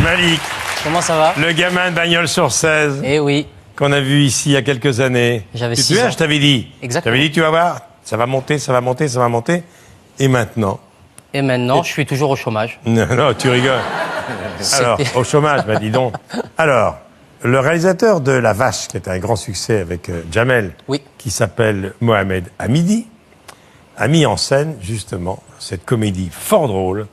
Malik. Comment ça va? Le gamin de Bagnols-sur-Cèze. Eh oui. Qu'on a vu ici il y a quelques années. J'avais 6 ans. Tu te souviens, je t'avais dit. Exactement. Je t'avais dit, tu vas voir, ça va monter, ça va monter, ça va monter. Et maintenant? Et maintenant, je suis toujours au chômage. Non, non, tu rigoles. Alors, au chômage, bah dis donc. Alors, le réalisateur de La Vache, qui est un grand succès avec Jamel, Oui. qui s'appelle Mohamed Hamidi, a mis en scène, justement, cette comédie fort drôle,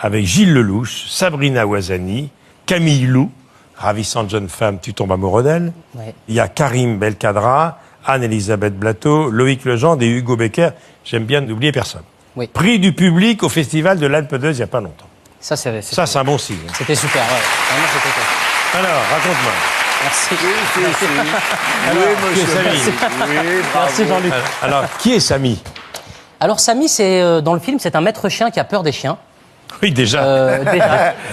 avec Gilles Lelouch, Sabrina Ouazani, Camille Lou, ravissante jeune femme, tu tombes amoureux d'elle. Ouais. Il y a Karim Belkadra, Anne-Elisabeth Blateau, Loïc Legendre et Hugo Becker. J'aime bien n'oublier personne. Oui. Prix du public au Festival de l'Alpe d'Huez il n'y a pas longtemps. Ça, c'est Un bon signe. C'était super, ouais. Vraiment, c'était top. Alors, raconte-moi. Merci. Alors, qui est Samy? Merci Jean-Luc. Alors, qui est Samy? Alors Samy, c'est dans le film, c'est un maître chien qui a peur des chiens. Oui, déjà.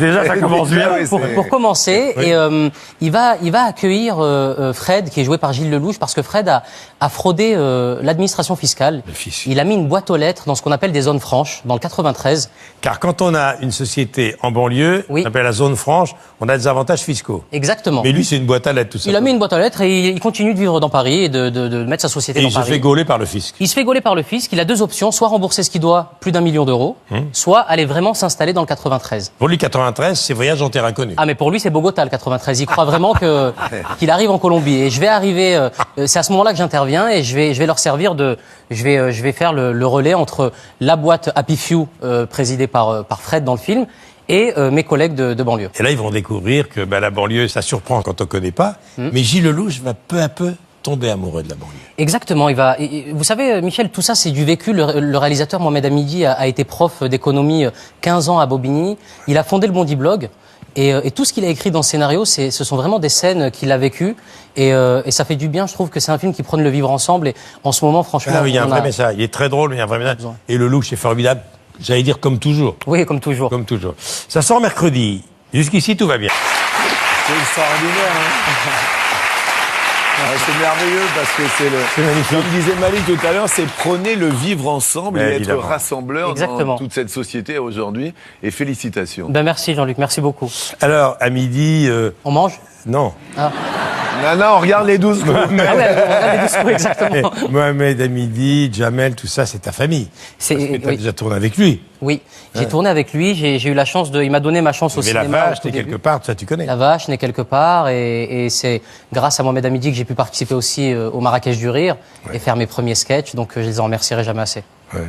Déjà, ça commence bien. Pour commencer, Oui. et il va accueillir Fred, qui est joué par Gilles Lelouch, parce que Fred a fraudé l'administration fiscale. Le fils. Il a mis une boîte aux lettres dans ce qu'on appelle des zones franches, dans le 93. Car quand on a une société en banlieue, Oui. on appelle la zone franche, on a des avantages fiscaux. Exactement. Mais lui, c'est une boîte à lettres, tout ça. Il a mis une boîte aux lettres et il continue de vivre dans Paris et de mettre sa société Et dans il se Paris. fait gauler par le fisc. Il se fait gauler par le fisc. Il a deux options, soit rembourser ce qu'il doit, plus d'1 million d'euros, soit aller vraiment s'installer dans le 93. Pour lui, 93, c'est voyage en terre inconnue. Ah mais pour lui c'est Bogota le 93. Il croit vraiment qu'il arrive en Colombie. Et je vais arriver. C'est à ce moment-là que j'interviens et je vais leur servir je vais faire le relais entre la boîte Happy Few présidée par Fred dans le film et mes collègues de banlieue. Et là, ils vont découvrir que la banlieue, ça surprend quand on ne connaît pas. Mais Gilles Lelouch va peu à peu tomber amoureux de la banlieue. Exactement. Vous savez, Michel, tout ça, c'est du vécu. Le réalisateur Mohamed Hamidi a été prof d'économie 15 ans à Bobigny. Il a fondé le Bondi Blog. Et tout ce qu'il a écrit dans le scénario, ce sont vraiment des scènes qu'il a vécues. Et ça fait du bien. Je trouve que c'est un film qui prône le vivre ensemble. Et en ce moment, franchement, Ah oui, il y a un vrai message. Il est très drôle, mais il y a un vrai message. Et Lelouch est formidable. J'allais dire comme toujours. Oui, comme toujours. Comme toujours. Ça sort mercredi. Jusqu'ici, tout va bien. C'est extraordinaire, hein. C'est merveilleux parce que C'est magnifique. comme disait Malik tout à l'heure, c'est prôner le vivre ensemble et être évidemment. rassembleur Exactement. dans toute cette société aujourd'hui. Et félicitations. Ben merci Jean-Luc, merci beaucoup. Alors, à midi... On mange? Non. Ah. Nana, on regarde les 12 coups. Ah ouais, on regarde les discours, exactement. Mohamed Hamidi, Jamel, tout ça, c'est ta famille. C'est- Parce que t'as oui. déjà tourné avec lui. Oui, j'ai tourné avec lui, j'ai eu la chance il m'a donné ma chance au Mais La cinéma. Vache, au tout t'es quelque début. part, ça tu connais. La Vache n'est quelque part et c'est grâce à Mohamed Hamidi que j'ai pu participer aussi au Marrakech du Rire et faire mes premiers sketchs, donc je les en remercierai jamais assez. Ouais.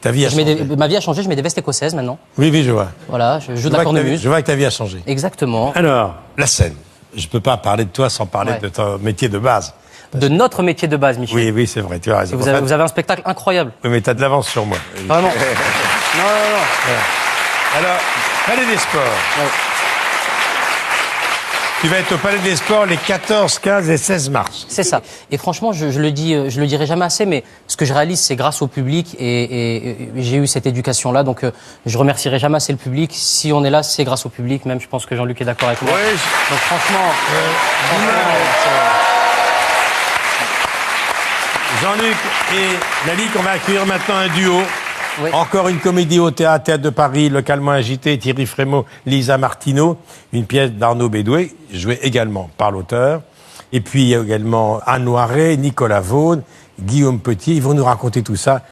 Ta vie a changé. Ma vie a changé, je mets des vestes écossaises maintenant. Oui, oui, je vois. Voilà, je joue de Je la vois que cornemuse. je vois que ta vie a changé. Exactement. Alors, la scène. Je peux pas parler de toi sans parler Ouais. de ton métier de base. De notre métier de base, Michel. Oui, oui, c'est vrai, tu as raison. Vous avez un spectacle incroyable. Oui, mais t'as de l'avance sur moi. Vraiment. Non. Alors, Palais des Sports. Ouais. Tu vas être au Palais des Sports les 14, 15 et 16 mars. C'est ça. Et franchement, je le dirai jamais assez, mais ce que je réalise, c'est grâce au public et j'ai eu cette éducation-là. Donc, je remercierai jamais assez le public. Si on est là, c'est grâce au public. Même, je pense que Jean-Luc est d'accord avec moi. Ouais, Donc, franchement, Jean-Luc et Malik, on va accueillir maintenant un duo. Oui. Encore une comédie au Théâtre de Paris, localement agité, Thierry Frémaux, Lisa Martineau, une pièce d'Arnaud Bédoué, jouée également par l'auteur. Et puis il y a également Anne Noiret, Nicolas Vaughan, Guillaume Petit, ils vont nous raconter tout ça